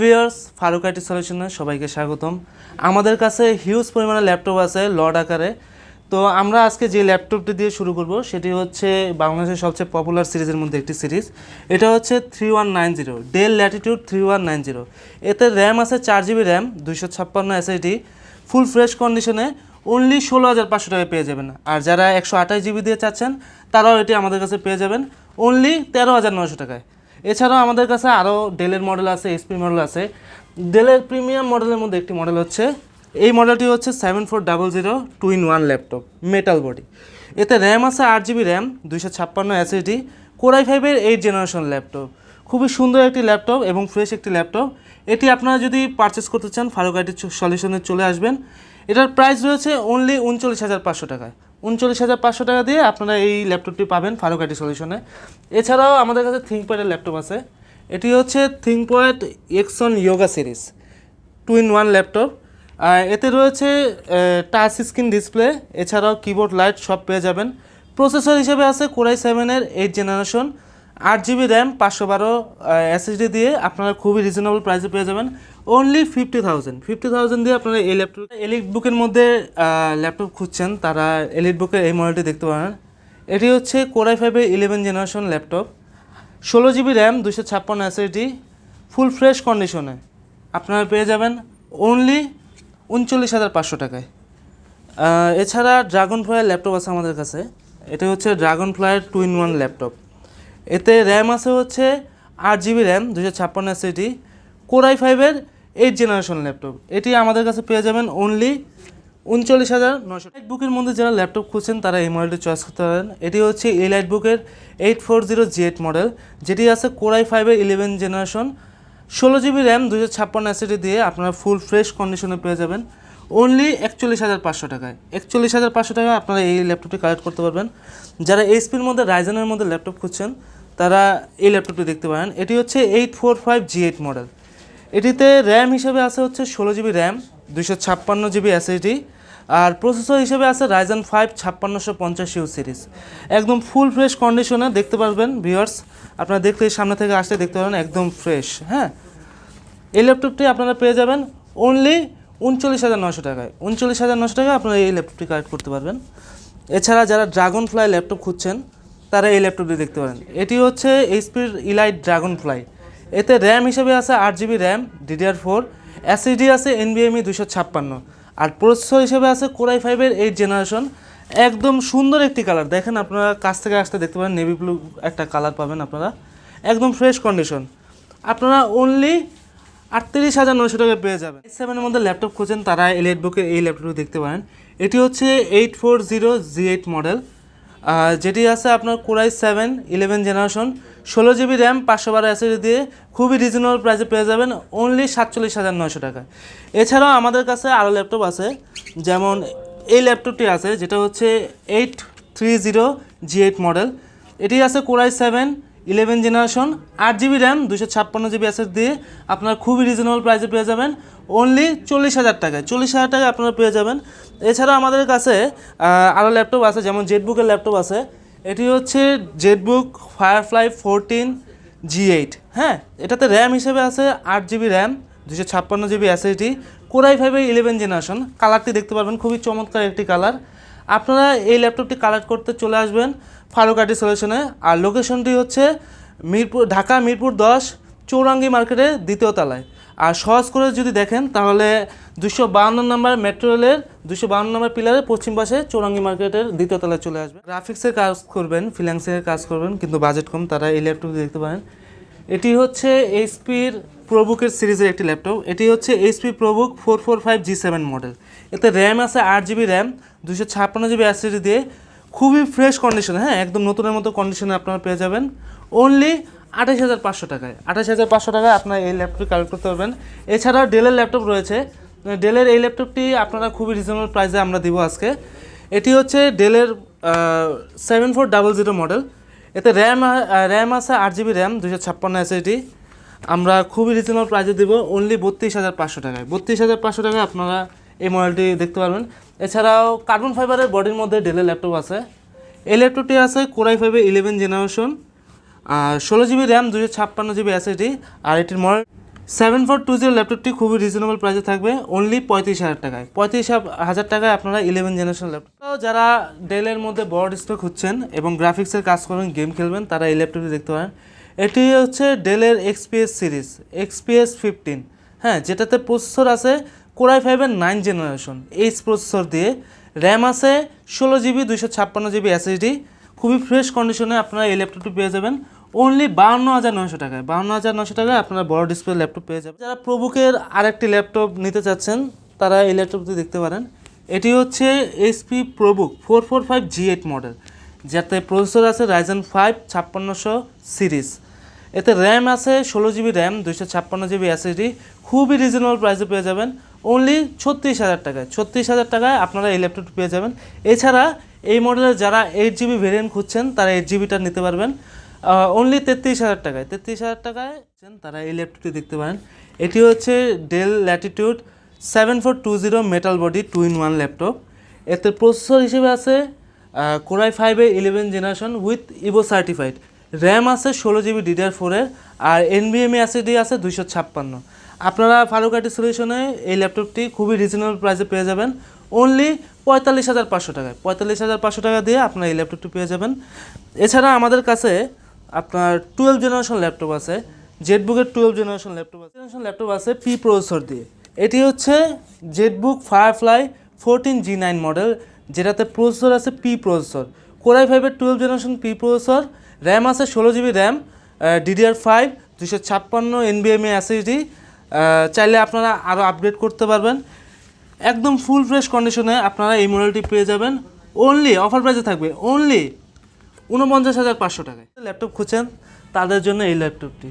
Viewers, Faruk IT সলিউশনে সবাইকে স্বাগতম। আমাদের কাছে হিউজ পরিমাণে ল্যাপটপ আছে লট আকারে। তো আমরা আজকে যে ল্যাপটপটি দিয়ে শুরু করব সেটি হচ্ছে বাংলাদেশের সবচেয়ে পপুলার সিরিজের মধ্যে একটি সিরিজ। এটা হচ্ছে 3190 ডেল ল্যাটিটিউড 3190। এতে র্যাম আছে 4 GB RAM, 256 SSD, full fresh কন্ডিশনে অনলি 16,500 টাকায় পেয়ে যাবেন। আর যারা 128 GB দিয়ে চাচ্ছেন তারাও এটি আমাদের কাছে পেয়ে যাবেন অনলি 13,900 টাকায়। এছাড়াও আমাদের কাছে আরও ডেলের মডেল আছে, এসপি মডেল আছে। ডেলের প্রিমিয়াম মডেলের মধ্যে একটি মডেল হচ্ছে এই মডেলটি হচ্ছে 7400 2-in-1 ল্যাপটপ, মেটাল বডি। এতে র্যাম আছে 8 GB র্যাম, 256 SSD, কোর i5-এর 8th জেনারেশন ল্যাপটপ। খুবই সুন্দর একটি ল্যাপটপ এবং ফ্রেশ একটি ল্যাপটপ। এটি আপনারা যদি পারচেস করতে চান ফারুক আইটি সলিউশনে চলে আসবেন। এটার প্রাইস রয়েছে অনলি 39,500 টাকায়। 39,500 টাকা দিয়ে আপনারা এই ল্যাপটপটি পাবেন ফারুক আইটি সলিউশনে। এছাড়াও আমাদের কাছে থিঙ্কপ্যাডের ল্যাপটপ আছে। এটি হচ্ছে ThinkPad X one Yoga series 2-in-1 laptop. এতে রয়েছে টাচ স্ক্রিন ডিসপ্লে, এছাড়াও কিবোর্ড লাইট সব পেয়ে যাবেন। প্রসেসর হিসেবে আছে কোর i7-এর 8th generation, 8 GB RAM, 512 SSD দিয়ে আপনারা খুবই রিজনেবল প্রাইসে পেয়ে যাবেন অনলি 50,000 দিয়ে আপনারা এই ল্যাপটপ। এলিট বুকের মধ্যে ল্যাপটপ খুঁজছেন তারা এলিট বুকের এই মডেলটি দেখতে পারেন। এটি হচ্ছে কোর i5-এর 11th generation laptop, 16 GB RAM, 256 SSD, full fresh কন্ডিশনে আপনারা পেয়ে যাবেন অনলি 39,500 টাকায়। এছাড়া ড্রাগন ফ্লাইয়ের ল্যাপটপ আছে আমাদের কাছে। এটা হচ্ছে ড্রাগন ফ্লাইয়ের 2-in-1 ল্যাপটপ। এতে র্যাম আছে হচ্ছে 8 GB র্যাম, 256 SSD, কোর i5-এর 8th জেনারেশন ল্যাপটপ। এটি আমাদের কাছে পেয়ে যাবেন অনলি 39,900। এলাইট বুকের মধ্যে যারা ল্যাপটপ খুঁজছেন তারা এই মডেলটি চয়েস করতে পারেন। এটি হচ্ছে এলাইট বুকের 840G8 মডেল, যেটি আছে কোর i5-এর 11th generation, 16 GB RAM, 256 SSD দিয়ে আপনারা ফুল ফ্রেশ কন্ডিশনে পেয়ে যাবেন অনলি 41,500 টাকায়। 41,500 টাকায় আপনারা এই ল্যাপটপটি কালেক্ট করতে পারবেন। যারা এইচপির মধ্যে রাইজেনের মধ্যে ল্যাপটপ খুঁজছেন তারা এই ল্যাপটপটি দেখতে পারেন। এটি হচ্ছে 845G8 মডেল। এটিতে র্যাম হিসেবে আছে হচ্ছে 16 GB র্যাম, 256 GB SSD, আর প্রসেসর হিসেবে আছে রাইজেন 5 5650U সিরিজ। একদম ফুল ফ্রেশ কন্ডিশনে দেখতে পারবেন ভিউয়ার্স। আপনারা দেখলে সামনে থেকে আসলে দেখতে পারবেন একদম ফ্রেশ। হ্যাঁ, এই ল্যাপটপটি আপনারা পেয়ে যাবেন অনলি 39,900 টাকায়। 39,900 টাকায় আপনারা এই ল্যাপটপটি কালেক্ট করতে পারবেন। এছাড়া যারা ড্রাগন ফ্লাই ল্যাপটপ খুঁজছেন তারা এই ল্যাপটপটি দেখতে পারেন। এটি হচ্ছে এইচপির ইলাইট ড্রাগন ফ্লাই। এতে র্যাম হিসেবে আছে 8 GB র্যাম, DDR4, SSD আছে NVMe 256, আর প্রসেসর হিসেবে আছে কোর i5-এর 8th জেনারেশন। একদম সুন্দর একটি কালার, দেখেন আপনারা কাছ থেকে আসতে দেখতে পারেন নেভি ব্লু একটা কালার পাবেন আপনারা, একদম ফ্রেশ কন্ডিশন। আপনারা অনলি 38,900 টাকায় পেয়ে যাবেন। i7-এর মধ্যে ল্যাপটপ খোঁজেন তারা এলিট বুকে এই ল্যাপটপটি দেখতে পারেন। এটি হচ্ছে 840G8 মডেল, যেটি আছে আপনার core i7 11th generation, 16 GB RAM, 512 SSD দিয়ে খুবই রিজনেবল প্রাইসে পেয়ে যাবেন অনলি 47,900 টাকায়। এছাড়াও আমাদের কাছে আরও ল্যাপটপ আছে, যেমন এই ল্যাপটপটি আছে যেটা হচ্ছে 830G8 মডেল। এটি আছে core i7 11th generation, 8 GB RAM, 256 GB SSD দিয়ে আপনারা খুবই রিজনেবল প্রাইসে পেয়ে যাবেন অনলি 40,000 টাকায়। 40,000 টাকায় আপনারা পেয়ে যাবেন। এছাড়া আমাদের কাছে আরও ল্যাপটপ আছে, যেমন জেটবুকের ল্যাপটপ আছে। এটি হচ্ছে জেটবুক ফায়ারফ্লাই 14G8। হ্যাঁ, এটাতে র্যাম হিসেবে আছে 8 GB RAM, 256 GB SSD, core i5-এর 11th জেনারেশন। কালারটি দেখতে পারবেন, খুবই চমৎকার একটি কালার। আপনারা এই ল্যাপটপটি কালেক্ট করতে চলে আসবেন ফারুক আইটি সলিউশনে। আর লোকেশনটি হচ্ছে ঢাকা মিরপুর 10 চৌরাঙ্গি মার্কেটের 2য় তলায়। আর সহজ করে যদি দেখেন তাহলে 252 নম্বর মেট্রো রেলের 252 নম্বর পিলারের পশ্চিম পাশে চৌরাঙ্গি মার্কেটের 2য় তলায় চলে আসবেন। গ্রাফিক্সের কাজ করবেন, ফ্রিল্যান্সিংয়ের কাজ করবেন, কিন্তু বাজেট কম, তারা এই ল্যাপটপটি দেখতে পারেন। এটি হচ্ছে এইচপির প্রোবুকের সিরিজের একটি ল্যাপটপ। এটি হচ্ছে এইচপি প্রোবুক 445G7 মডেল। এতে র্যাম আছে 8 GB র্যাম, 256 GB SSD দিয়ে খুবই ফ্রেশ কন্ডিশনে, হ্যাঁ একদম নতুনের মতো কন্ডিশনে আপনারা পেয়ে যাবেন অনলি 28,500 টাকায়। 28,500 টাকায় আপনারা এই ল্যাপটপটি কালেক্ট করতে পারবেন। এছাড়াও ডেলের ল্যাপটপ রয়েছে। ডেলের এই ল্যাপটপটি আপনারা খুবই রিজনেবল প্রাইসে আমরা দিব আজকে। এটি হচ্ছে ডেলের 7400 মডেল। এতে র্যাম আছে 8 GB র্যাম, 256 SSD। আমরা খুবই রিজনেবল প্রাইসে দিব অনলি 32,500 টাকায়। 32,500 টাকায় আপনারা এই মডেলটি দেখতে পারবেন। এছাড়াও কার্বন ফাইবারের বডির মধ্যে ডেলের ল্যাপটপ আছে। এই ল্যাপটপটি আছে কোর i5-এর 11th জেনারেশন, আর 16 GB র্যাম, 256 GB SSD, আর এটির মডেল 7420 ল্যাপটপটি খুবই রিজনেবল প্রাইসে থাকবে, অনলি 35,000 টাকায়। 35,000 টাকায় আপনারা 11 জেনারেশন ল্যাপটপ। যারা ডেলের মধ্যে বড় ডিসপ্লে খুঁজছেন এবং গ্রাফিক্সের কাজ করবেন, গেম খেলবেন, তারা এই ল্যাপটপটি দেখতে পারেন। এটি হচ্ছে ডেলের XPS সিরিজ, XPS 15, হ্যাঁ, যেটাতে প্রসেসর আছে কোরাই 5-এর 9 জেনারেশন এইচ প্রসেসর দিয়ে। র্যাম আছে 16GB, 256GB SSD। খুবই ফ্রেশ কন্ডিশনে আপনারা এই ল্যাপটপটি পেয়ে যাবেন অনলি 52,900 টাকায়। 52,900 টাকায় আপনারা বড় ডিসপ্লে ল্যাপটপ পেয়ে যাবেন। যারা প্রবুকের আরেকটি ল্যাপটপ নিতে চাচ্ছেন, তারা এই ল্যাপটপটি দেখতে পারেন। এটি হচ্ছে HP প্রবুক 445 G8 মডেল, যাতে প্রসেসর আছে Ryzen 5 5600 সিরিজ। এতে র্যাম আছে 16GB র্যাম, 256GB SSD। খুবই রিজনেবল প্রাইসে পেয়ে যাবেন অনলি 36,000 টাকায়। 36,000 টাকায় আপনারা এই ল্যাপটপটি পেয়ে যাবেন। এছাড়া এই মডেলের যারা 8GB ভেরিয়েন্ট খুঁজছেন, তারা 8GBটা নিতে পারবেন অনলি 33,000 টাকায়। 33,000 টাকায় তারা এই ল্যাপটপটি দেখতে পারেন। এটি হচ্ছে Dell Latitude 7420 metal body 2-in-1 laptop. এতে প্রসেসর হিসেবে আছে কোরাই 5-এর 11 generation with Evo certified. RAM আছে 16GB DDR4-এর, আর NVMe SSD আছে 256। আপনারা ফারুক আইটি সলিউশনে এই ল্যাপটপটি খুবই রিজনেবল প্রাইসে পেয়ে যাবেন অনলি 45,500 টাকায়। 45,500 টাকা দিয়ে আপনারা এই ল্যাপটপটি পেয়ে যাবেন। এছাড়া আমাদের কাছে আপনার 12 জেনারেশন ল্যাপটপ আছে, জেটবুকের 12 জেনারেশন ল্যাপটপ আছে পি প্রসেসর দিয়ে। এটি হচ্ছে জেটবুক ফায়ারফ্লাই 14 G9 মডেল, যেটাতে প্রসেসর আছে পি প্রসেসর, কোরাই 5-এর 12 জেনারেশন পি প্রসেসর। র্যাম আছে 16GB RAM, DDR5, 256 NVMe SSD। চাইলে আপনারা আরও আপডেট করতে পারবেন। একদম ফুল ফ্রেশ কন্ডিশনে আপনারা এই মডেলটি পেয়ে যাবেন অনলি, অফার প্রাইসে থাকবে অনলি 49,500 টাকায়। ল্যাপটপ খুঁজছেন তাদের জন্য এই ল্যাপটপটি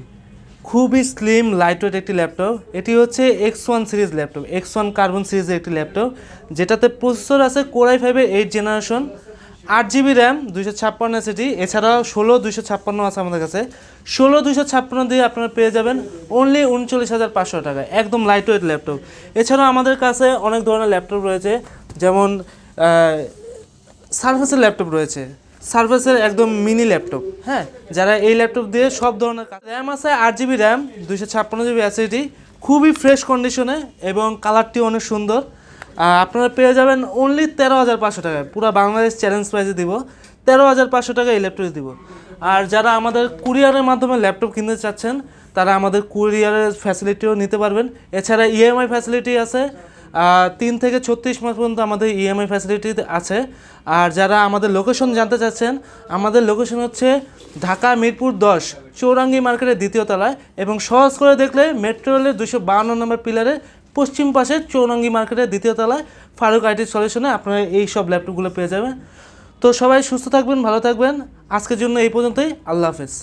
খুবই স্লিম লাইটওয়েট একটি ল্যাপটপ। এটি হচ্ছে X1 series laptop, X1 carbon সিরিজের একটি ল্যাপটপ, যেটাতে প্রসেসর আছে কোরাই 5-এর 8 জেনারেশন, 8GB র্যাম, 256 SSD। এছাড়াও 16 256 আছে আমাদের কাছে। 16 256 দিয়ে আপনারা পেয়ে যাবেন অনলি 39,500 টাকায়, একদম লাইটওয়েট ল্যাপটপ। এছাড়াও আমাদের কাছে অনেক ধরনের ল্যাপটপ রয়েছে, যেমন সারফেসের ল্যাপটপ রয়েছে, সারফেসের একদম মিনি ল্যাপটপ, হ্যাঁ, যারা এই ল্যাপটপ দিয়ে সব ধরনের কাজ। র্যাম আছে 8GB র্যাম, 256GB SSD। খুবই ফ্রেশ কন্ডিশনে এবং কালারটি অনেক সুন্দর। আপনারা পেয়ে যাবেন অনলি 13,500 টাকায়। পুরো বাংলাদেশ চ্যালেঞ্জ প্রাইসে দিব, 13,500 টাকায় এই ল্যাপটপ দিব। আর যারা আমাদের কুরিয়ারের মাধ্যমে ল্যাপটপ কিনতে চাচ্ছেন, তারা আমাদের কুরিয়ারের ফ্যাসিলিটিও নিতে পারবেন। এছাড়া EMI ফ্যাসিলিটি আছে, 3 থেকে 36 মাস পর্যন্ত আমাদের EMI ফ্যাসিলিটি আছে। আর যারা আমাদের লোকেশন জানতে চাচ্ছেন, আমাদের লোকেশন হচ্ছে ঢাকা মিরপুর 10 চৌরাঙ্গি মার্কেটের 2য় তলায়, এবং সহজ করে দেখলে মেট্রো রেলের 252 নম্বর পিলারের পশ্চিম পাশে চৌরাঙ্গি মার্কেটের 2য় তলায় ফারুক আইটি সলিউশনে আপনারা এই সব ল্যাপটপগুলো পেয়ে যাবেন। তো সবাই সুস্থ থাকবেন, ভালো থাকবেন। আজকের জন্য এই পর্যন্তই। আল্লাহ হাফেজ।